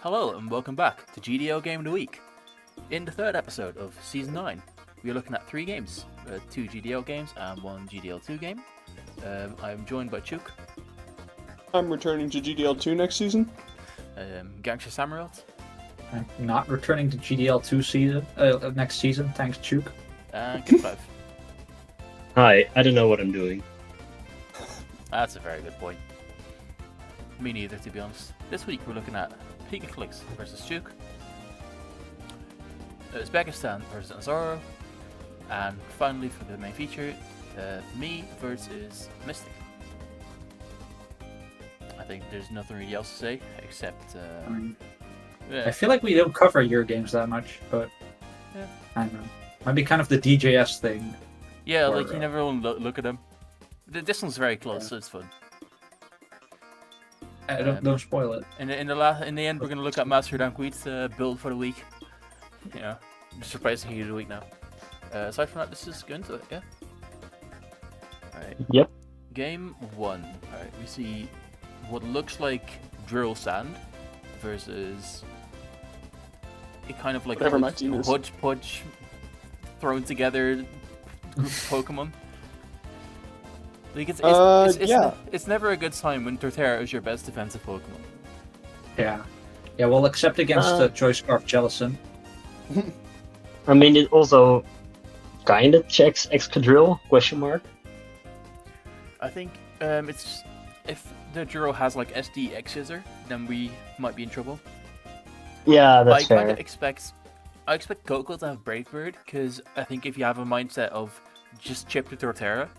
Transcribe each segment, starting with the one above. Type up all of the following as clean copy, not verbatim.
Hello and welcome back to GDL Game of the Week. In the third episode of Season 9, we are looking at 3 games, 2 GDL games and 1 GDL2 game. I'm joined by Chuk. I'm returning to GDL2 next season. Gangster Samarot. I'm not returning to GDL2 season next season, thanks Chuk. And Kid5. Hi, I don't know what I'm doing. That's a very good point. Me neither, to be honest. This week we're looking at Pigaclix versus Chuk, Uzbekistan versus Azaro, and finally for the main feature, me versus Mystic. I think there's nothing really else to say except. I feel like we don't cover your games that much, but yeah. I don't know. Might be kind of the DJS thing. Yeah, or, like you never want to look at them. This one's very close, so it's fun. Don't spoil it. In the end, we're gonna look at Master Dankwheat's build for the week. Yeah, just replacing Heat of the Week now. Aside from that, this is good into it, yeah. Alright. Yep. Game 1. Alright, we see what looks like drill sand versus a kind of like hodgepodge thrown together group of Pokemon. Like it's never a good sign when Torterra is your best defensive Pokemon. Yeah, well, except against Joy Scarf Jellicent. I mean, it also kind of checks Excadrill, question mark. I think it's if the Duro has like SD X-Scissor, then we might be in trouble. Yeah, that's fair. I expect Coco to have Brave Bird, because I think if you have a mindset of just chip the Torterra,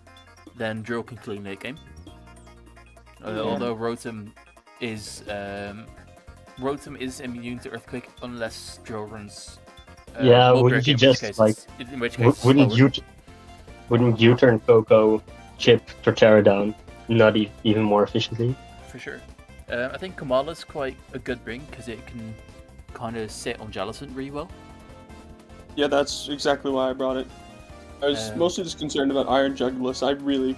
then Drill can clean late game. Although Rotom is immune to Earthquake unless Drill runs. Wouldn't you just wouldn't you turn Coco, chip Torterra down, not even more efficiently? For sure. I think Kamala's quite a good bring because it can kind of sit on Jellicent really well. Yeah, that's exactly why I brought it. I was mostly just concerned about Iron Jugulis. I really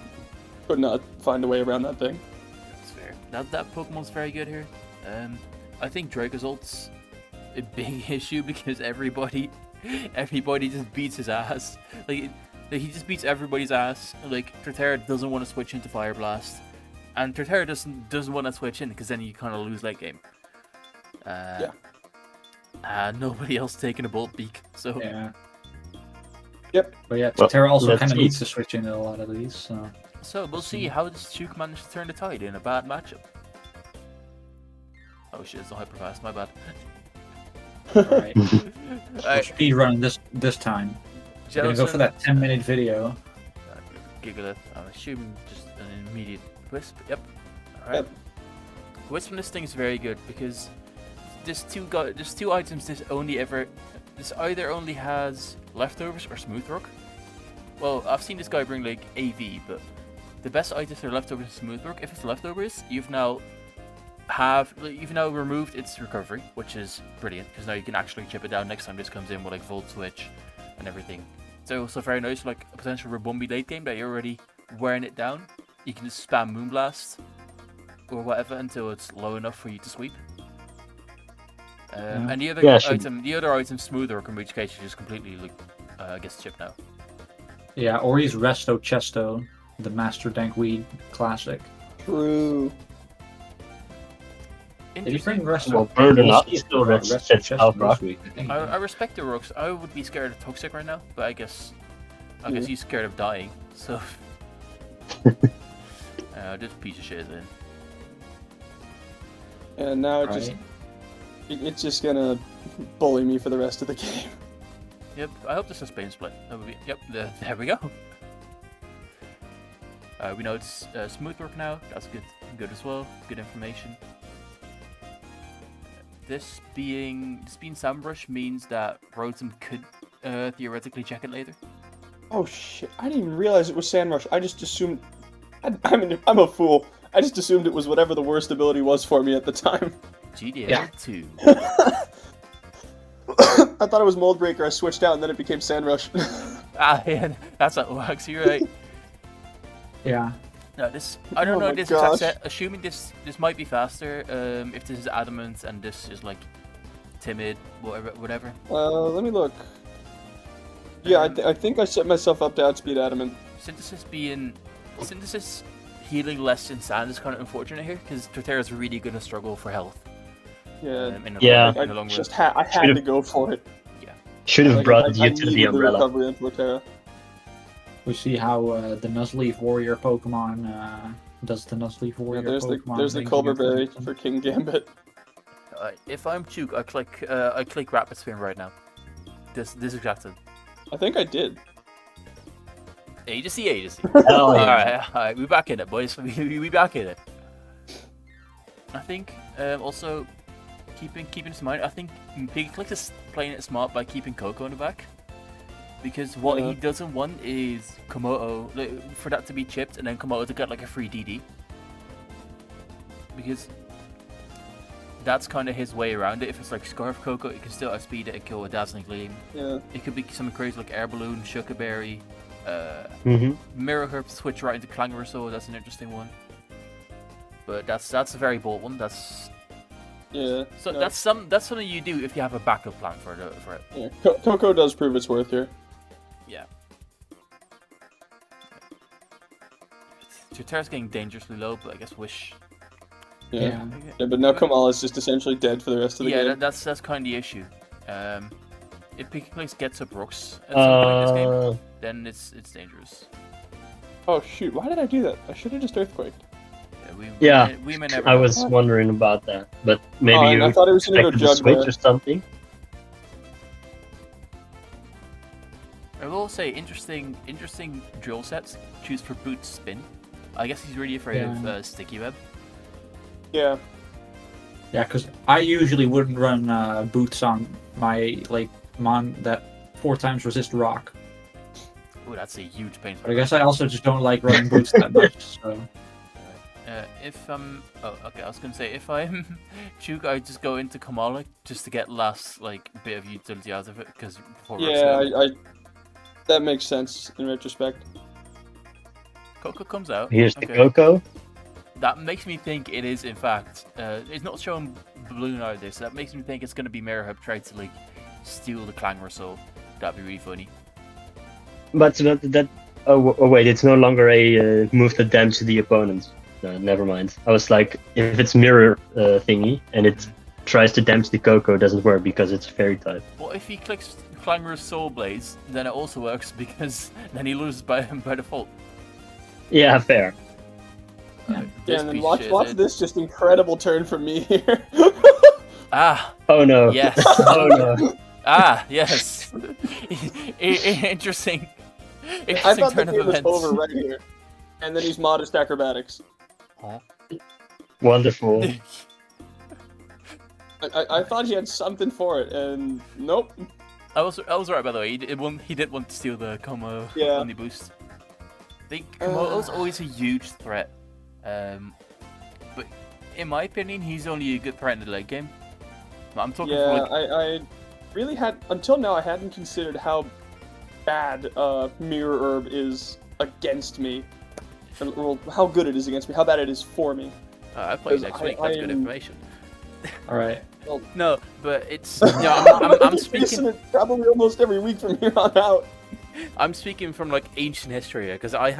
could not find a way around that thing. That's fair. That Pokemon's very good here. I think Dragozolt's a big issue because everybody just beats his ass. Like he just beats everybody's ass. Like Torterra doesn't want to switch into Fire Blast, and Torterra doesn't want to switch in because then you kind of lose late game. Nobody else taking a Bolt Beak. So yeah. Yep. But yeah, Torterra also kind of needs to switch into a lot of these. So we'll see how does Chuk manage to turn the tide in a bad matchup. Oh shit, it's a hyper fast, my bad. Alright. Speed running this time. We're gonna go for that 10-minute video. Gigalith, I'm assuming just an immediate Wisp. Yep. Alright. Wisp from this thing is very good because there's two items this either only has Leftovers or Smooth Rock. Well, I've seen this guy bring like AV, but the best items are Leftovers and Smooth Rock. If it's Leftovers, you've now removed its recovery, which is brilliant because now you can actually chip it down next time this comes in with like Volt Switch and everything. It's also very nice for like a potential Rabumbi late game that you're already wearing it down. You can just spam Moonblast or whatever until it's low enough for you to sweep. And the other item, Smooth Rock, in which case you just completely gets chipped now. Yeah, or he's Resto Chesto, the Master Dankweed classic. True. Did he bring Resto? Well, bird or not, he's still Resto Chesto this week. I respect the Rooks. I would be scared of Toxic right now, but I guess he's scared of dying. So this piece of shit is in. And now it's just gonna bully me for the rest of the game. Yep, I hope this is Spain split. That would be. Yep, there we go. We know it's Smooth Rock now. That's good as well. Good information. This being Sandbrush means that Rotom could theoretically check it later. Oh shit! I didn't even realize it was Sandrush. I just assumed. I'm a fool. I just assumed it was whatever the worst ability was for me at the time. GDL 2. I thought it was Mold Breaker. I switched out and then it became Sandrush. Yeah, that's how it works. You're right. Yeah. No, this I don't Oh know my this exact gosh. set. Assuming this might be faster. If this is adamant and this is like timid, whatever. Let me look. Yeah, I think I set myself up to outspeed adamant. Synthesis healing less than sand is kind of unfortunate here because Torterra's really gonna struggle for health. Yeah. In the Yeah. long, in the long run. I had to go for it. Should have Like, brought I you to the needed umbrella. recovery on Torterra. We see how the Nuzleaf Warrior Pokemon does the Nuzleaf Warrior Pokemon. There's the Culver Berry for King Gambit. If I'm Chuke, I click Rapid Spin right now. This exact thing. I think I did. Agency. Hell yeah. Alright, we back in it, boys. We back in it. I think also keeping this in mind, I think Pigclick is playing it smart by keeping Coco in the back. Because what he doesn't want is Komodo for that to be chipped and then Komodo to get like a free DD. Because that's kind of his way around it. If it's like Scarf Coco, it can still outspeed it and kill a Dazzling Gleam. Yeah. It could be something crazy like Air Balloon, Sugarberry, Mhm. Mirror Herb switch right into Clangorsaur. That's an interesting one. But that's a very bold one. That's something you do if you have a backup plan for it. Yeah. Coco does prove its worth here. Yeah. Torterra's getting dangerously low, but I guess Wish. Yeah, but now Kamal is just essentially dead for the rest of the game. Yeah, that's kind of the issue. If Pigclick gets up Brooks at some point in this game, then it's dangerous. Oh shoot! Why did I do that? I should have just earthquaked. We may never. I was wondering about that, but maybe and I thought it was gonna go expected to Jug switch there. or something. I will say interesting drill sets. Choose for boot spin. I guess he's really afraid of sticky web. Yeah. Yeah, because I usually wouldn't run boots on my mon that 4 times resist rock. Oh, that's a huge pain. But I guess I also just don't like running boots that much. So. I was gonna say if I'm Chuke, I just go into Kamala just to get last bit of utility out of it because that makes sense in retrospect. Coco comes out. Here's the Coco. That makes me think it is in fact. It's not showing balloon out of this. So that makes me think it's gonna be Mirror Hub trying to steal the Clangorsaur. That'd be really funny. But that oh wait, it's no longer a move that damages the opponent. No, never mind. I was like, if it's mirror thingy and it tries to damage the Coco, it doesn't work because it's fairy type. Well, if he clicks Clangor's Soul Blaze, then it also works because then he loses by default. Yeah, fair. And then watch this just incredible turn from me here. Oh no. Yes. Oh no. Yes. Interesting. I thought the turn of game was events. over right here. And then he's modest acrobatics. Huh? Wonderful. I thought he had something for it, and nope. I was right, by the way. He did want to steal the Como only boost. I think Komodo's always a huge threat. But in my opinion, he's only a good threat in the late game. I'm talking. I really had until now. I hadn't considered how bad Mirror Herb is against me. Well, how good it is against me. How bad it is for me. I played next week. That's good information. All right. Well, no, but it's. I'm speaking. Probably almost every week from here on out. I'm speaking from ancient history because I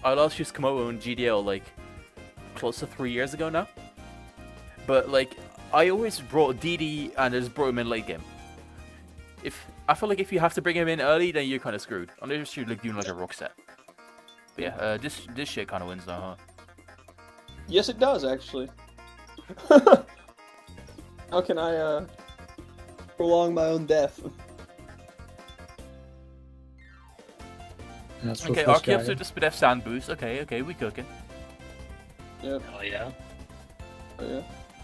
last used Komodo in GDL close to 3 years ago now. But I always brought DD and I just brought him in late game. I feel like if you have to bring him in early, then you're kind of screwed. Unless you're doing a rock set. But yeah, this shit kind of wins now, huh? Yes, it does actually. How can I prolong my own death? Okay, Archeops with the Speed F Sand boost. Okay, we cooking. Yep. Oh yeah. Oh yeah.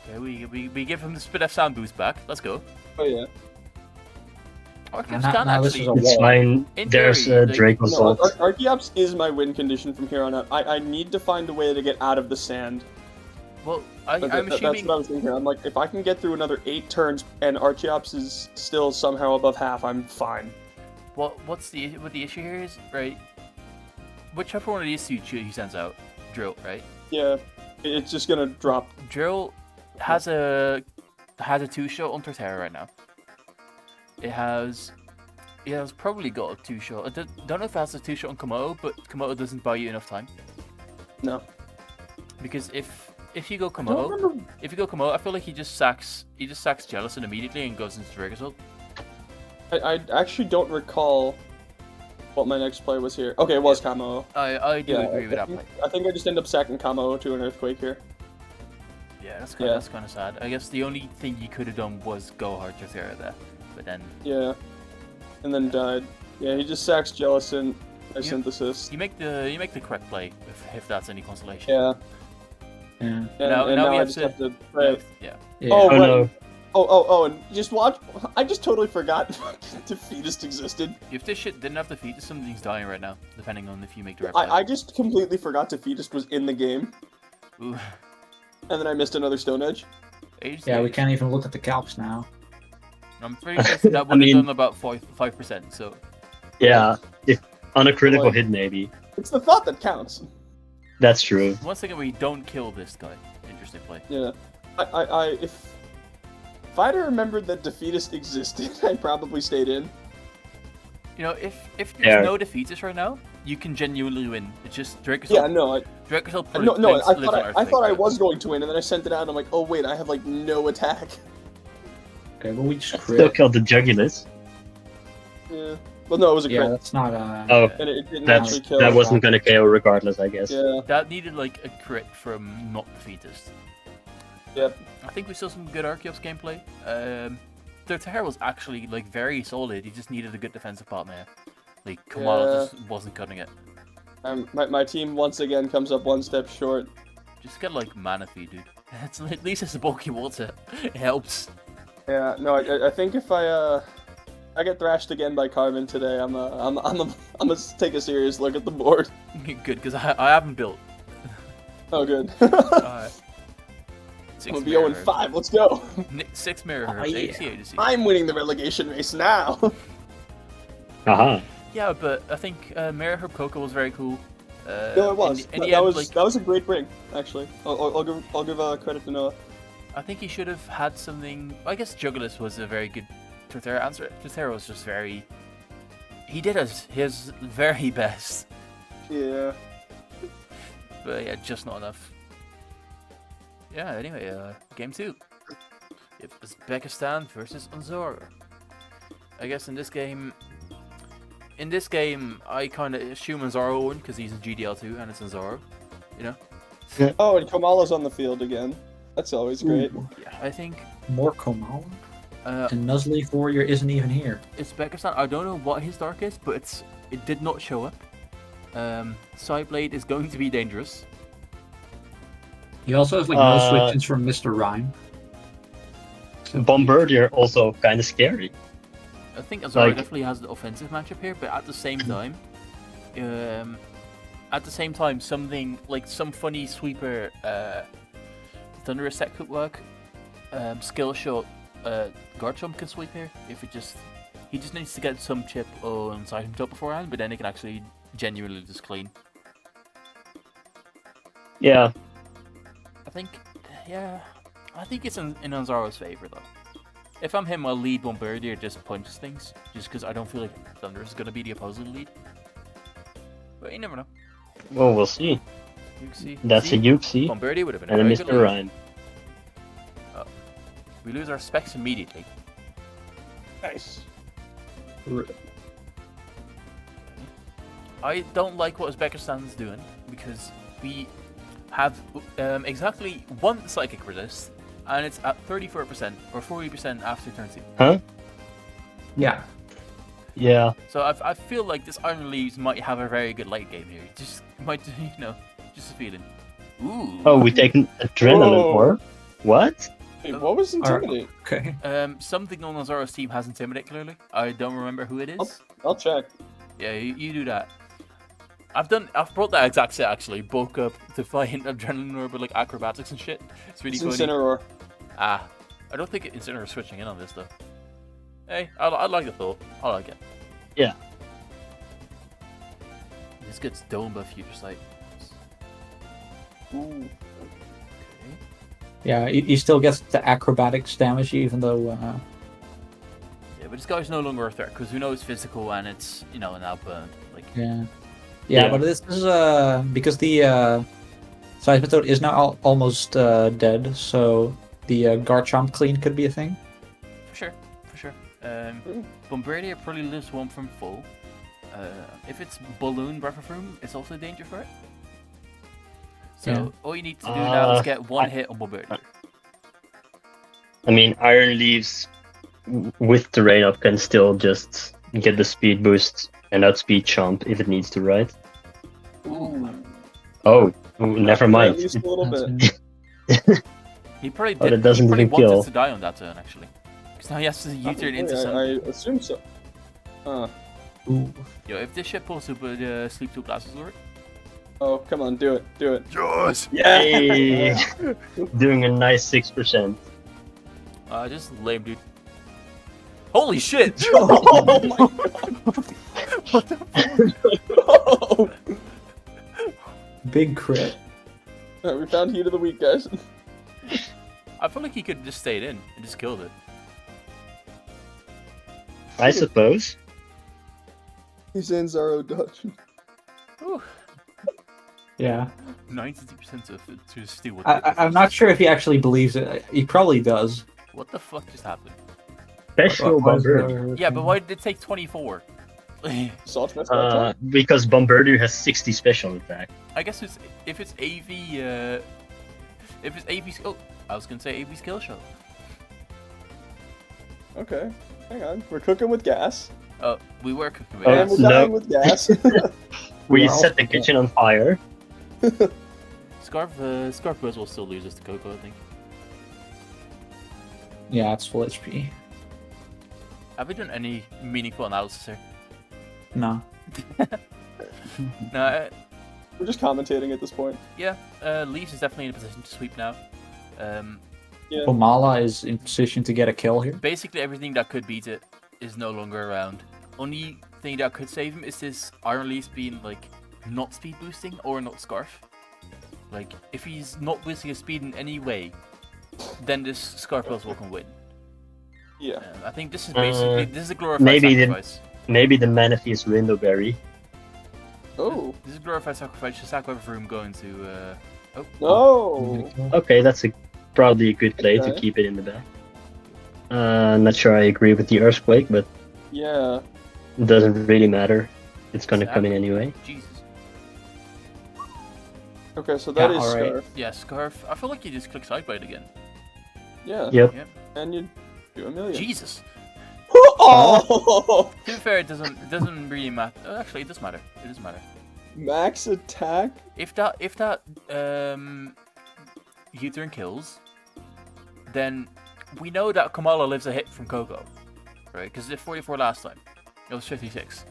Okay, we give him the Speed F Sand boost back. Let's go. Oh yeah. Archeops can actually. It's fine. There's Drake Assault. Archeops is my win condition from here on out. I need to find a way to get out of the sand. Well, I'm assuming. That's what I was thinking. I'm like, if I can get through another 8 turns and Archeops is still somehow above half, I'm fine. What the issue here is, right? Whichever one of these two he sends out, Drill, right? Yeah, it's just gonna drop. Drill has a 2-shot on Torterra right now. It has probably got a 2-shot. I don't know if it has a 2-shot on Komodo, but Komodo doesn't buy you enough time. No. Because if you go I don't Komodo, remember. I feel like he just sacks Jellison immediately and goes into Dragozolt. I actually don't recall what my next play was here. Okay, it was Kamo. I do agree with that play. I think I just end up sacking Kamo to an Earthquake here. Yeah, that's kind of sad. I guess the only thing you could have done was go hard Torterra there, but then Yeah. And then died. Yeah, he just sacks Jellison by Synthesis. you make the correct play if that's any consolation. Yeah. Yeah. And Now now we I have just to- have to pray. Yeah. Yeah. Oh, Oh right. no. Oh, and just watch. I just totally forgot Defeatist existed. If this shit didn't have defeat, something's dying right now, depending on if you make the right play. I just completely forgot Defeatist was in the game, Ooh. and then I missed another Stone Edge. Yeah, we can't even look at the calps now. I'm pretty sure that would have done about 5%, so... Yeah, if on a critical Like- hit, maybe. It's the thought that counts. That's true. Once again, we don't kill this guy. Interesting play. Yeah. If I'd have remembered that Defeatist existed, I probably stayed in. You know, if there's Yeah. no defeaters right now, you can genuinely win. It's just Dracozolt. Yeah, no, Dracozolt I thought I was going to win, and then I sent it out, and I'm like, oh wait, I have like no attack. Okay, well, we just Still crit. killed the Jugulus. Yeah. Well, no, it was a Yeah, crit, that's not Oh, and it didn't that's actually kill. that wasn't gonna KO regardless, I guess. Yeah. That needed like a crit from not defeatist. Yep. I think we saw some good Archeops gameplay. Their Terra was actually like very solid. He just needed a good defensive partner. Like Kamala just wasn't cutting it. My team once again comes up one step short. Just get like mana feed, dude. At least it's a bulky water. It helps. Yeah. No, I think if I get thrashed again by Carmen today, I'm gonna take a serious look at the board. Good, because I haven't built. Oh, good. Alright. I'm gonna be 0-5. Let's go. 6 mirror herbs, yeah. ACA. I'm winning the relegation race now. Haha. Yeah, but I think Mirror Herb Coco was very cool. No, it was. In the that end, was like, that was a great bring, actually. I'll give credit to Noah. I think he should have had something. I guess Jugulus was a very good Torterra answer. Torterra was just very. He did his very best, Yeah. but yeah, just not enough. Yeah. Anyway, game 2. It was Uzbekistan versus Unzora. I guess in this game, I kind of assume Unzora won because he's in GDL 2 and it's Unzora. You know. Oh, and Kamala's on the field again. That's always great. Ooh, Yeah, I think. more Komala? Uh, And Nuzly Warrior isn't even here. Uzbekistan, I don't know what his dark is, but it did not show up. Sideblade is going to be dangerous. He also has like no switches from Mr. Rhyme. Bombardier also kind of scary. I think Azara Like- definitely has the offensive matchup here, but at the same time, something like some funny sweeper Thunderous set could work. Skill shot guard jump can sweep here if he just needs to get some chip on side him top beforehand, but then he can actually genuinely just clean. Yeah. I think it's in Anzaro's favor though. If I'm him, I'll lead Bombardier just punches things, just because I don't feel like Thunder is gonna be the opposing lead. But you never know. Well, we'll see. Yuxi. That's a Yuxi Bombardier would have been a and a very good Mr. lead. Rhyme. We lose our specs immediately. Nice. I don't like what Uzbekistan's doing because we have exactly one psychic resist, and it's at 34% or 40% after turn 2. Huh? Yeah. Yeah. So I feel like this Iron Leaves might have a very good late game here. Just might, just a feeling. Ooh. Oh, we take an adrenaline Whoa. war? What? Wait, what was Intimidate? Okay. Something on Azara's team has Intimidate clearly. I don't remember who it is. I'll check. Yeah, you do that. I've brought that exact set actually. Bulk up to fight Adrenaline Orb with like acrobatics and shit. It's really It's funny. Incineroar. I don't think Incineroar is switching in on this though. Hey, I like the thought. I like it. Yeah. This gets dome buff Future Sight. Ooh. Yeah, he still gets the acrobatics damage, even though. Yeah, but this guy's no longer a threat because we know it's physical and it's an outburn. Like Yeah. Yeah. But this is because the Size Method is now almost dead, so the Garchomp clean could be a thing. for sure. Bombardier probably lives one from full. If it's Balloon Breath of Room, it's also a danger for it. So all you need to do now is get one hit on Bombardier. I mean, Iron Leaves with the rain up can still just get the speed boost and outspeed Chomp if it needs to, right? Ooh. Oh, never At mind. least a little bit. He probably Oh, did. that doesn't he probably even wanted kill. to die on that turn actually, because now he has to U-turn into something. I assume so. Ooh. Yo, if this shit pulls Super Sleep 2 Glasses Lord. Oh, come on, do it. Yes! Yay! Doing a nice 6%. Just lame, dude. Holy shit! Oh my god! What the Oh. Big crit. Alright, we found Heat of the Week, guys. I feel like he could have just stayed in and just killed it. I suppose. He's in Zaro Dutch. Ooh, Yeah. 92% to steal with I'm not sure if he actually believes it. He probably does. What the fuck just happened? Special Why is Bombardier. Yeah, but why did it take 24? Salt Smith attack? Because Bombardier has 60 special attack. I guess if it's AV, if it's AV skill. I was gonna say AV skill shot. Okay, hang on. We're cooking with gas. We were cooking with Oh, And gas. we're no. dying with gas. We Yeah, set the I'll- kitchen on fire. Scarf will still loses to Coco, I think. Yeah, it's full HP. Have we done any meaningful analysis here? No. No. We're just commentating at this point. Yeah. Leaves is definitely in a position to sweep now. Yeah. Omala is in position to get a kill here. Basically everything that could beat it is no longer around. Only thing that could save him is this Iron Leaf being like not speed boosting or not Scarf. Like if he's not boosting his speed in any way, then this Scarf Puzzle can win. Yeah. I think this is basically this is a glorified maybe sacrifice. Maybe the Manaphy's Windowberry. Oh. This is a glorified sacrifice. Just sack over room going to. No. Okay, that's probably a good play to Okay. keep it in the back. Not sure I agree with the Earthquake, but Yeah. it doesn't really matter. It's gonna come in anyway. Jesus. Okay, so that Yeah, is alright. Scarf. Yeah, Scarf. I feel like you just click Sidebite again. Yeah. Yep. And you do a million. Jesus. Oh! To be fair, it doesn't really matter. Actually, it does matter. It does matter. Max attack? If that U-turn kills, then we know that Kamala lives a hit from Coco, right? Because it did 44 last time. It was 56.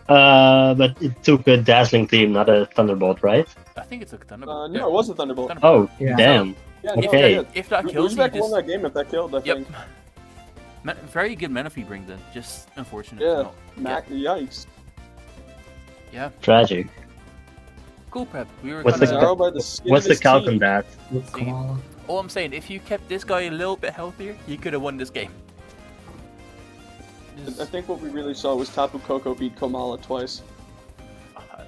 But it took a Dazzling Gleam, not a Thunderbolt, right? I think it took Thunderbolt. No, it was a Thunderbolt. Thunderbolt. Oh, Yeah. damn. Yeah, Okay. no, If that kills, you Uzbek just... won that game if that killed, I Yep. think. Very good mana feed bring then. Just unfortunate. Yeah. to not Mac, yikes. Yeah. Tragic. Cool prep. We were What's kind the of. Zaro by the skin What's of the his calc teeth. on that? With Kamala. All I'm saying, if you kept this guy a little bit healthier, you could have won this game. I think what we really saw was Tapu Koko beat Komala twice.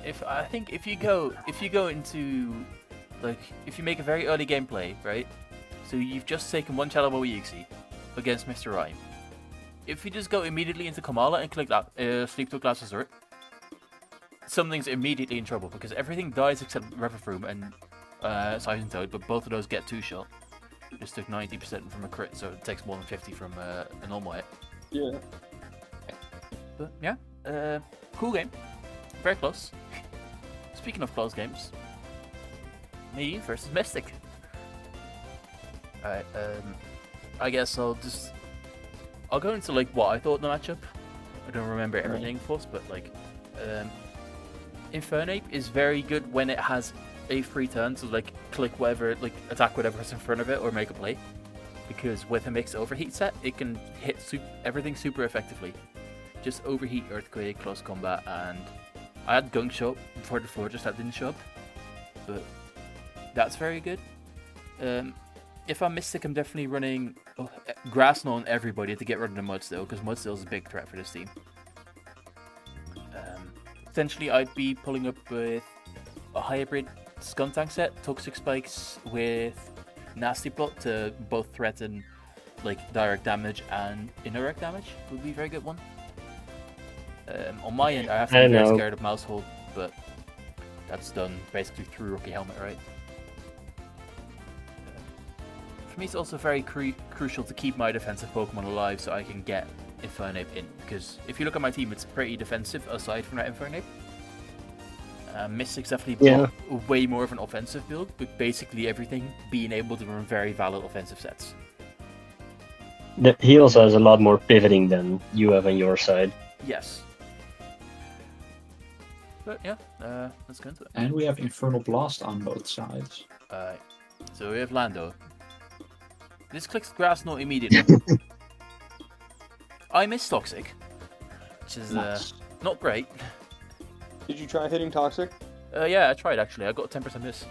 If you go into like if you make a very early gameplay, right? So you've just taken one Shadow Ball EXE against Mr. Rhyme. If you just go immediately into Kamala and click that Sleep to Glass Resort, something's immediately in trouble because everything dies except Reverfroom and Siphon Toad, but both of those get 2-shot. Just took 90% from a crit, so it takes more than 50 from a normal hit. Yeah. But yeah, cool game. Very close. Speaking of close games, me versus Mystic. Alright, I guess I'll go into like what I thought of the matchup. I don't remember everything, of course, but like, Infernape is very good when it has a free turn to like click whatever, like attack whatever's in front of it or make a play. Because with a mixed overheat set, it can hit everything super effectively. Just overheat, earthquake, close combat, and I had Gunk show up before the floor just that didn't show up. But That's very good. If I'm Mystic, I'm definitely running Grass Knot on everybody to get rid of the Mudstill, because Mudstill is a big threat for this team. Potentially, I'd be pulling up with a hybrid Skuntank set, Toxic Spikes with Nasty Plot to both threaten like direct damage and indirect damage would be a very good one. On my end, I have to be very scared of Mousehold, but that's done basically through Rookie Helmet, right? For me, it's also very crucial to keep my defensive Pokemon alive so I can get Infernape in, because if you look at my team, it's pretty defensive aside from that Infernape. Mystic's definitely way more of an offensive build, with basically everything being able to run very valid offensive sets. He also has a lot more pivoting than you have on your side. Yes. But yeah, let's go into it. And we have Infernal Blast on both sides. So we have Lando. This clicks Grass Knot immediately. I miss Toxic, which is not great. Did you try hitting Toxic? Yeah, I tried actually. I got a 10% miss.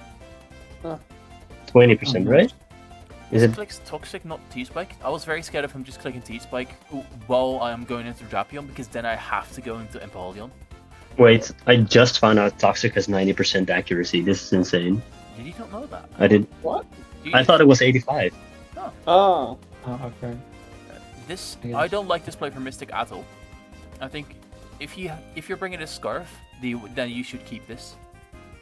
20%, right? Is it clicks Toxic, not T-Spike? I was very scared of him just clicking T-Spike while I am going into Drapion, because then I have to go into Empoleon. Wait, I just found out Toxic has 90% accuracy. This is insane. Did you not know that? I did. What? I thought it was 85. Oh. Okay. I don't like this play for Mystic at all. I think if you're bringing a Scarf, then you should keep this.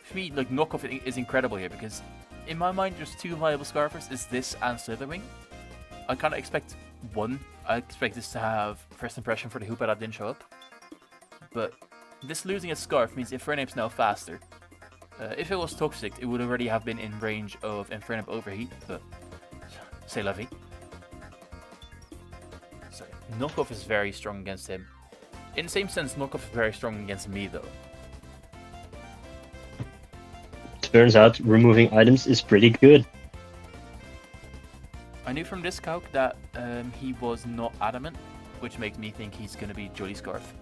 For me, like knockoff is incredible here, because in my mind, there's two viable Scarfers: is this and Slitherwing. I kind of expect one. I expect this to have first impression for the Hoopa that didn't show up, but this losing a Scarf means Infernape's now faster. If it was Toxic, it would already have been in range of Infernape Overheat, but c'est la vie. So knockoff is very strong against him. In the same sense, knockoff is very strong against me, though. Turns out removing items is pretty good. I knew from this calc that he was not adamant, which makes me think he's going to be Jolly Scarf.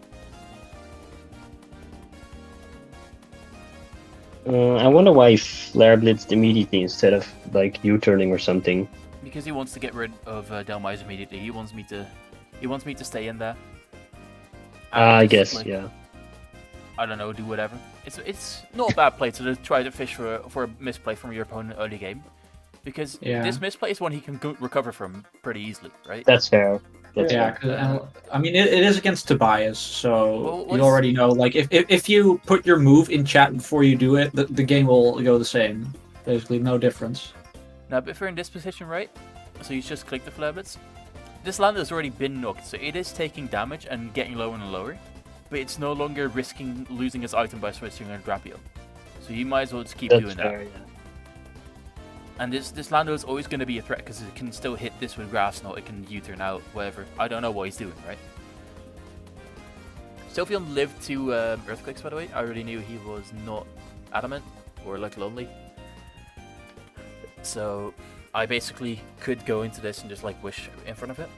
I wonder why he Flare Blitzed immediately instead of like U-turning or something. Because he wants to get rid of Delmise immediately. He wants me to stay in there. I guess, like, yeah. I don't know, do whatever. It's not a bad play to try to fish for a misplay from your opponent early game, because this misplay is one he can recover from pretty easily, right? That's fair. I mean, it is against Tobias, so you already know. Like, if you put your move in chat before you do it, the game will go the same. Basically, no difference. Now, but if we're in this position, right? So you just click the Flare Blitz. This Lando has already been knocked, so it is taking damage and getting lower and lower, but it's no longer risking losing his item by switching on Drapion. So you might as well just keep doing that. Yeah. And this Lando is always going to be a threat, because it can still hit this with Grass Knot, it can U-turn out, whatever. I don't know what he's doing, right? Sylveon lived 2 Earthquakes, by the way. I already knew he was not adamant, or like lonely. So I basically could go into this and just like wish in front of it.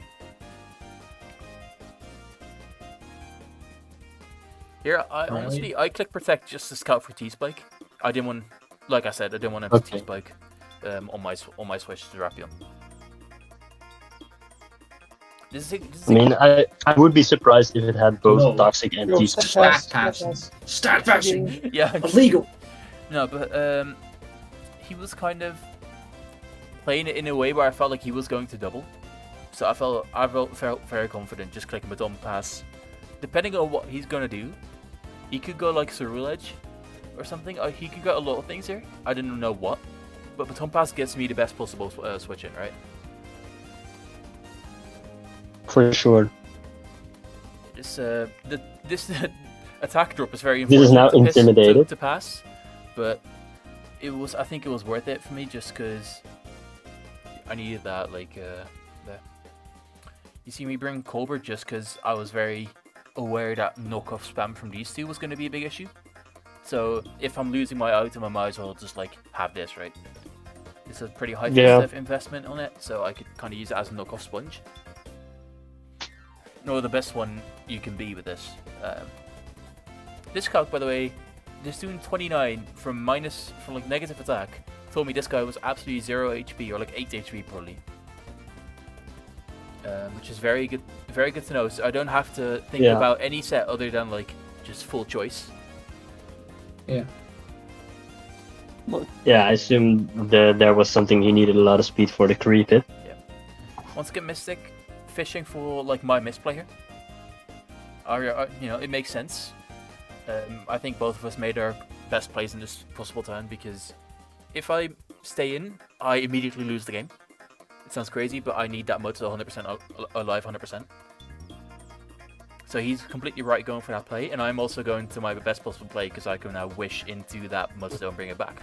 Here, honestly, I click Protect just to scout for T-Spike. I didn't want, like I said, I didn't want to T-Spike on my switch to Drapion. I mean, I would be surprised if it had both Toxic and T-Spike. Stat passing! Yeah. Illegal! No, but he was kind of playing it in a way where I felt like he was going to double. So I felt very confident just clicking Baton Pass. Depending on what he's going to do, he could go like Cerule Edge or something. He could go a lot of things here. I didn't know what. But Baton Pass gets me the best possible switch in, right? For sure. This attack drop is very important. This is now intimidated to pass, but I think it was worth it for me just because I needed that. Like, you see me bring Colbert just because I was very aware that knockoff spam from these two was going to be a big issue. So if I'm losing my item, I might as well just like have this, right? It's a pretty high investment on it, so I could kind of use it as a knockoff sponge. No, the best one you can be with this. This calc, by the way, is doing 29 from negative attack told me this guy was absolutely 0 HP or like 8 HP probably. Which is very good to know. So I don't have to think about any set other than like just full choice. Yeah. Yeah, I assume there was something he needed a lot of speed for the creep it. Yeah. Once again, Mystic fishing for like my misplay here. You know, it makes sense. I think both of us made our best plays in this possible turn because if I stay in, I immediately lose the game. It sounds crazy, but I need that mud to 100% alive 100%. So he's completely right going for that play, and I'm also going to my best possible play because I can now wish into that mudstone and bring it back.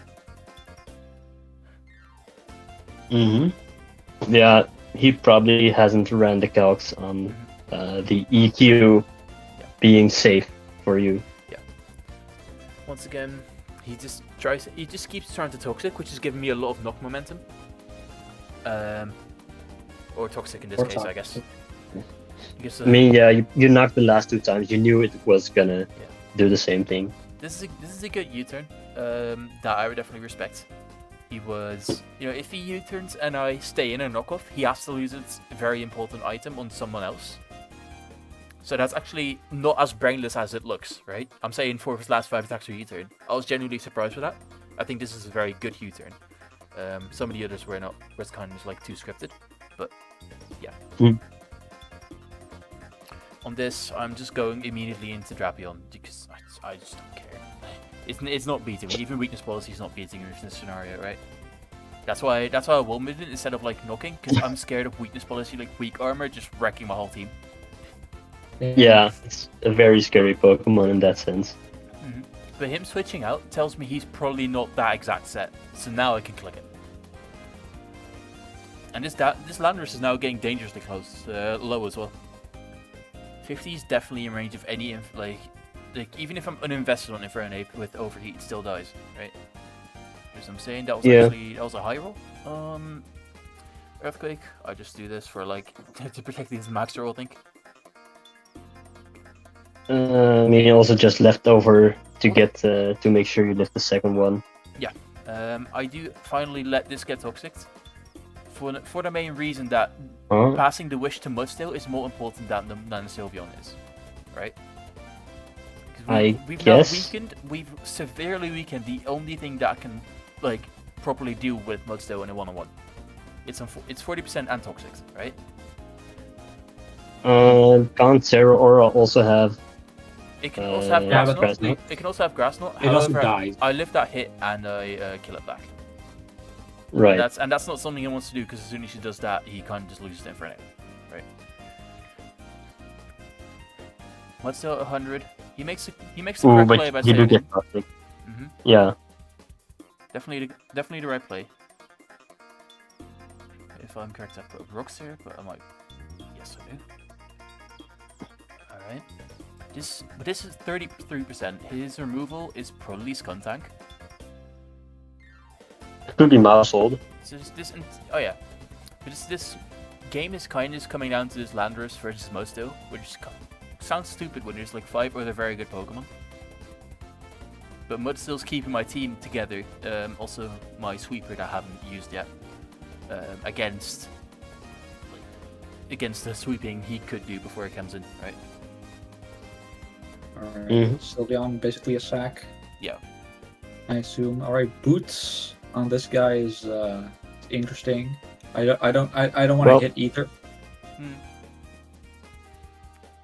Yeah, he probably hasn't ran the calcs on the EQ being safe for you. Yeah. Once again, he just keeps trying to toxic, which is giving me a lot of knock momentum. Or toxic in this case, I guess. I mean, yeah, you knocked the last 2 times. You knew it was gonna do the same thing. This is a good U-turn that I would definitely respect. He was, you know, if he U-turns and I stay in a knockoff, he has to lose its very important item on someone else. So that's actually not as brainless as it looks, right? I'm saying 4 of his last 5 attacks were U-turn. I was genuinely surprised with that. I think this is a very good U-turn. Some of the others were not, was kind of like too scripted, but yeah. On this, I'm just going immediately into Drapion because I just don't care. It's not beating me. Even weakness policy is not beating me in this scenario, right? That's why I wall mid it instead of like knocking, because I'm scared of weakness policy, like weak armor, just wrecking my whole team. Yeah, it's a very scary Pokemon in that sense. But him switching out tells me he's probably not that exact set, so now I can click it. And this Landorus is now getting dangerously close, low as well. 50 is definitely in range of any like even if I'm uninvested on Inferno Ape with overheat, it still dies, right? As I'm saying, that was actually a high roll. Earthquake. I just do this for like to protect his max roll, I think. I mean, also just left over to get to make sure you lift the second one. Yeah. I do finally let this get toxic. For the main reason that passing the wish to Mudstale is more important than Sylveon is, right? We've severely weakened the only thing that can like properly deal with Mudstale in a 1-on-1. It's 40% and toxic, right? Can't Zero Aura also have? It can also have Grass Knot. It can also have Grass Knot. It doesn't die. I live that hit and I kill it back. Right. That's not something he wants to do because as soon as he does that, he kind of just loses the Inferno, right? Mudstale 100. He makes the correct play by you do get toxic. Yeah. Definitely the right play. If I'm correct, I put rocks here, but I'm like, yes I do. All right. This is 33%. His removal is probably Skuntank. It could be Mousehold. So oh yeah, but this game is kind of coming down to this Landorus versus Mudstale, which sounds stupid when there's like 5 other very good Pokemon. But Mudstale's keeping my team together. Also my sweeper that I haven't used yet against the sweeping he could do before it comes in, right? Alright, Sylveon basically a sack. Yeah. I assume. Alright, Boots on this guy is interesting. I don't want to hit Ether.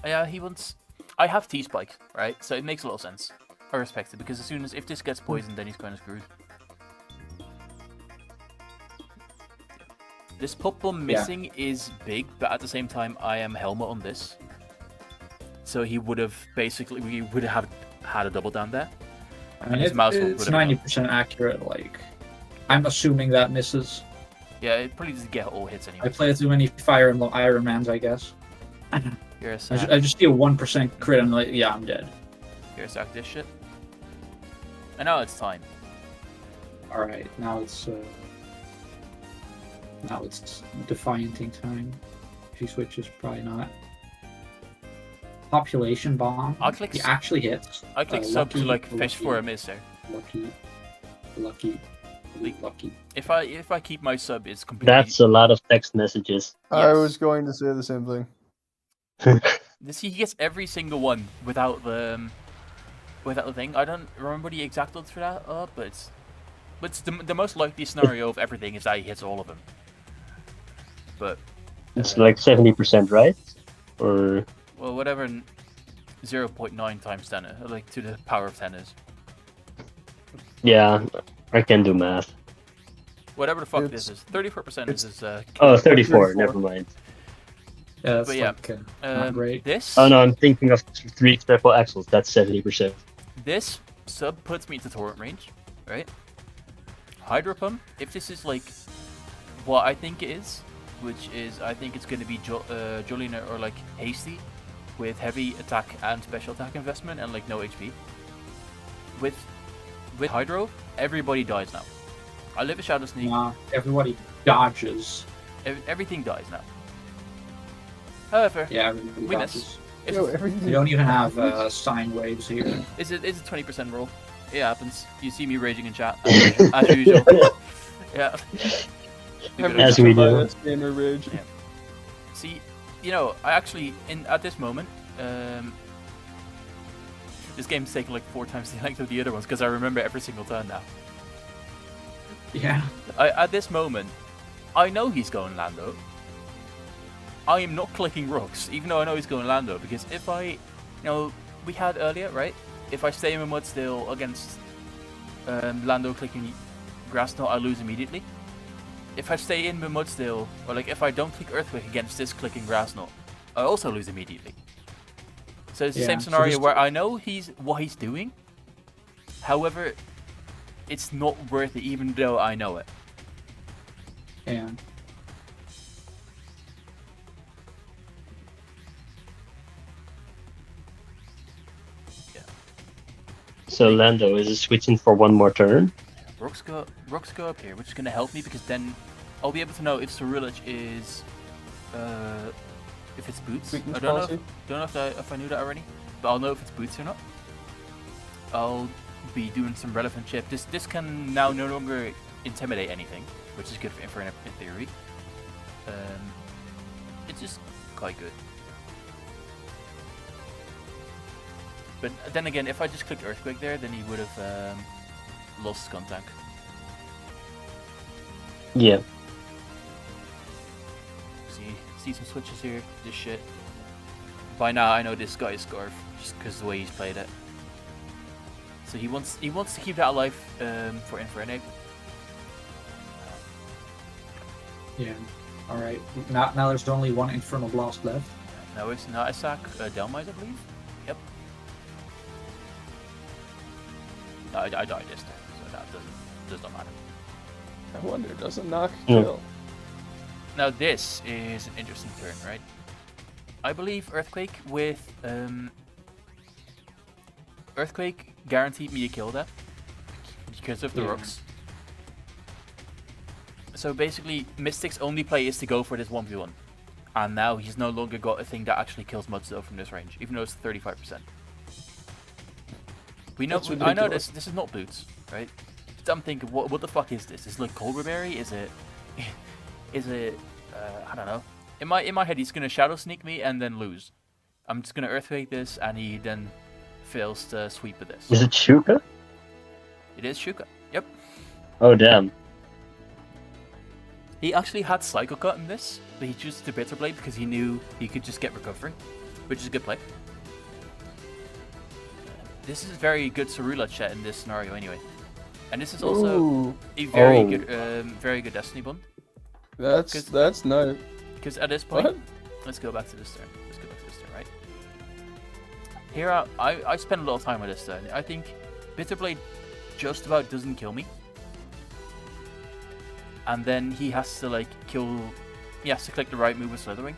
Yeah, he wants. I have T-Spike, right? So it makes a lot of sense. I respect it because if this gets poisoned, then he's kind of screwed. This Pop-Bomb missing is big, but at the same time, I am Helmet on this. So we would have had a double down there. I mean, it's 90% accurate. Like, I'm assuming that misses. Yeah, it probably doesn't get all hits anyway. I play too many Fire Emblem Iron Mans, I guess. You're a sack. I just do a 1% crit and like, yeah, I'm dead. You're a sack this shit. And now it's time. Alright, now it's Defianting time. If he switches, probably not. Population Bomb. He actually hits. I click sub to like fish for a miss there. Lucky. Lucky. If I keep my sub, it's completely. That's a lot of text messages. I Yes. was going to say the same thing. He gets every single one without the thing. I don't remember the exact odds for that, but it's the most likely scenario of everything is that he hits all of them. But It's like 70%, right? Or well, whatever 0.9 times 10, like to the power of 10 is. yeah, I can do math. Whatever the fuck It's- this is. 34% is his. Oh, 34. 34. Never mind. Yeah, that's But yeah, like not great. This. Oh no, I'm thinking of 3 triple axles. That's 70%. This sub puts me into torrent range, right? Hydro Pump, if this is like what I think it is, which is I think it's going to be Jolene or like Hasty with heavy attack and special attack investment and like no HP. With Hydro, everybody dies now. I live a Shadow Sneak, Nah, everybody dodges. everything dies now. However, Yeah, everybody We miss. dodges. if Yo, it's- everything. We don't even have sine waves here. it's a 20% roll. It happens. You see me raging in chat as usual. Yeah. As we do. Gamer rage. Yeah. See, you know, I actually at this moment, this game's taken like 4 times the length of the other ones because I remember every single turn now. Yeah. At this moment, I know he's going Lando. I am not clicking rocks, even though I know he's going Lando, because if we had earlier, right? If I stay in a mud still against Lando clicking grass knot, I lose immediately. If I stay in the mud still, or like if I don't click Earthquake against this clicking grass knot, I also lose immediately. So it's the Yeah, same so scenario just- where I know what he's doing. However, it's not worth it, even though I know it. Yeah. So Lando is switching for one more turn. Rocks go up here, which is gonna help me because then I'll be able to know if Cyrillich is, if it's boots. Weakness I don't policy? know if I knew that already, but I'll know if it's boots or not. I'll be doing some relevant chip. This can now no longer intimidate anything, which is good for in theory. It's just quite good. But then again, if I just clicked Earthquake there, then he would have lost contact. Yeah. See some switches here. This shit. By now, I know this guy is Scarf just because of the way he's played it. So he wants to keep that alive for Infernape. Yeah. All right. Now there's only one Infernal Blast left. Now it's not Isaac Delmise, I believe. Yep. I died this time, so that does not matter. I wonder, does it knock Yeah. kill? Now this is an interesting turn, right? I believe Earthquake with Earthquake guaranteed me a kill there because of the Yeah. rocks. So basically, Mystic's only play is to go for this 1v1, and now he's no longer got a thing that actually kills Mudstone from this range, even though it's 35%. We know. That's I know ridiculous. this is not boots, right? So I'm thinking, what the fuck is this? Is it like Cobra Berry? Is it? Is it? I don't know. In my head, he's gonna Shadow Sneak me and then lose. I'm just gonna Earthquake this, and he then fails to sweep with this. Is it Shuka? It is Shuka. Yep. Oh damn. He actually had Psycho Cut in this, but he chose the Bitter Blade because he knew he could just get recovery, which is a good play. This is very good Cerula chat in this scenario anyway. And this is also Ooh, a very Oh. good very good Destiny bond. that's nice. Because at this point, What? let's go back to this turn. Let's go back to this turn, right? Here I spend a lot of time with this turn. I think Bitter Blade just about doesn't kill me. And then he has to like kill. He has to click the right move with Slitherwing.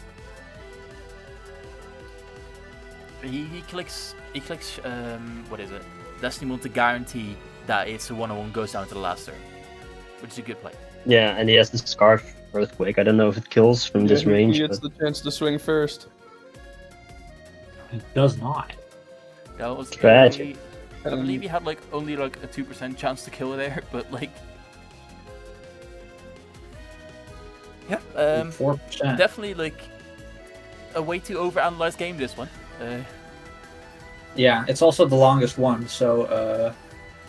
He clicks what is it? Destiny Bond to guarantee that it's a 1-on-1 goes down to the last turn, which is a good play. Yeah, and he has the Scarf Earthquake. I don't know if it kills from this He range. gets But the chance to swing first. It does not. That was Tragic. I believe he had like only like a 2% chance to kill there, but like Yeah. 4%. Definitely like a way to overanalyze game. This one. Yeah, it's also the longest one, so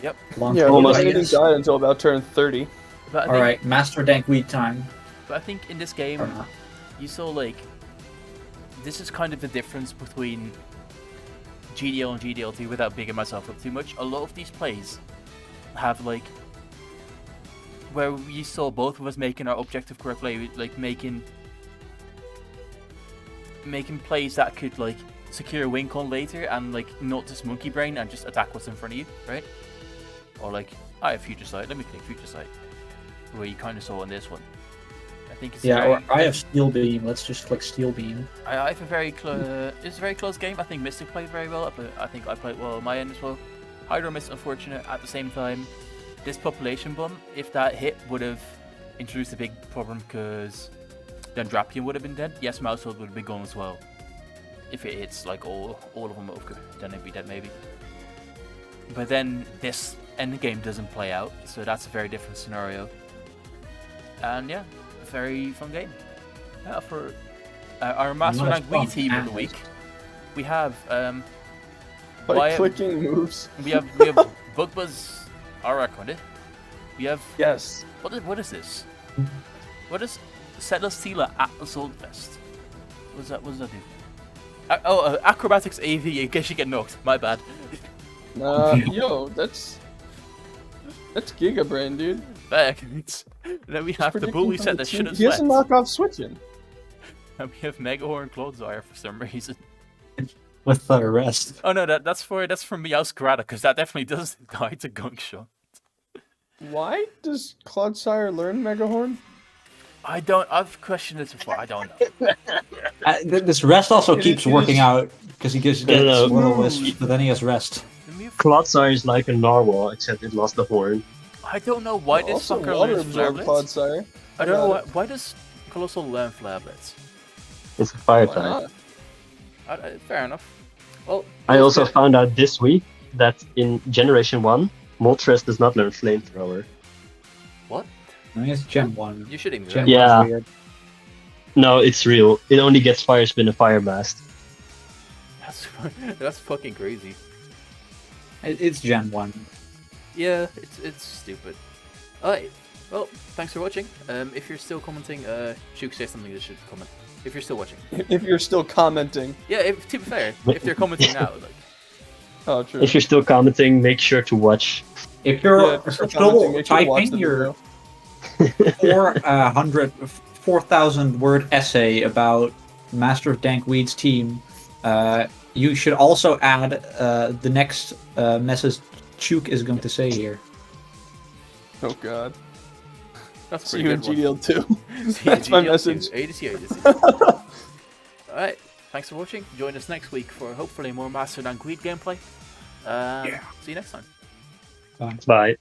Yep. long Yeah, time, almost I anything guess. died until about turn 30. But I All think, right, Master Dankweed time. But I think in this game, Or not. you saw like this is kind of the difference between GDL and GDL2 without bigging myself up too much. A lot of these plays have like where you saw both of us making our objective correctly, like making plays that could like secure a win con later and like not just monkey brain and just attack what's in front of you, right? Or like I have future sight, let me click future sight. Where you kind of saw in this one. I think it's Yeah, very, or I have Steel Beam. Let's just click Steel Beam. I have a very it's a very close game. I think Mystic played very well. I think I played well on my end as well. Hydro Mist, unfortunate. At the same time, this population bomb, if that hit, would have introduced a big problem because then Drapion would have been dead. Yes, Mousehold would have been gone as well. If it hits like all of them, then it'd be dead maybe. But then this end game doesn't play out, so that's a very different scenario. And yeah, a very fun game. Yeah, for our Master Rank Wii team of the week, we have By clicking moves. we have Bug Buzz Araconid. We have Yes. what is this? What is Settlers Tila at Assault Vest? What does that do? Acrobatics AV in case you get knocked. My bad. Yo, that's Giga Brain, dude. Back. Then we have the bully set that should have He has a slept. knockoff switching. And we have Mega Horn Clodsire for some reason. With the rest. Oh no, that's from Meowscarada, because that definitely does die to Gunk Shot. Why does Clodsire learn Megahorn? I've questioned this before, I don't know. This rest also keeps working out because he gets No. Will-O-Wisp, but then he has rest. Clodsire is like a narwhal, except it lost the horn. I don't know why this Also, fucker water learns absorb Flareblades. Clodsire. I don't know why does Colossal learn Flareblades? It's a fire Why type. not? Fair enough. Well, I also found out this week that in Generation 1, Moltres does not learn Flamethrower. What? I think it's Gen 1. You should even. Gen Yeah. 1's weird. No, it's real. It only gets Fire Spin and Fire Blast. That's fucking crazy. It's Gen 1. Yeah, it's stupid. Alright, well, thanks for watching. If you're still commenting, Shuke say something that should comment. If you're still watching. If you're still commenting. Yeah, to be fair, if they're commenting now, like. Oh, true. If you're still commenting, make sure to watch. If you're if you're commenting, still make sure to watch typing the your video. 4,000 word essay about Master of Dankweed's team, you should also add the next message Chuk is going to say here. Oh god. That's See pretty you in good one. GDL2. That's my message. Alright, thanks for watching. Join us next week for hopefully more Master Dankweed gameplay. See you next time. Bye. Bye.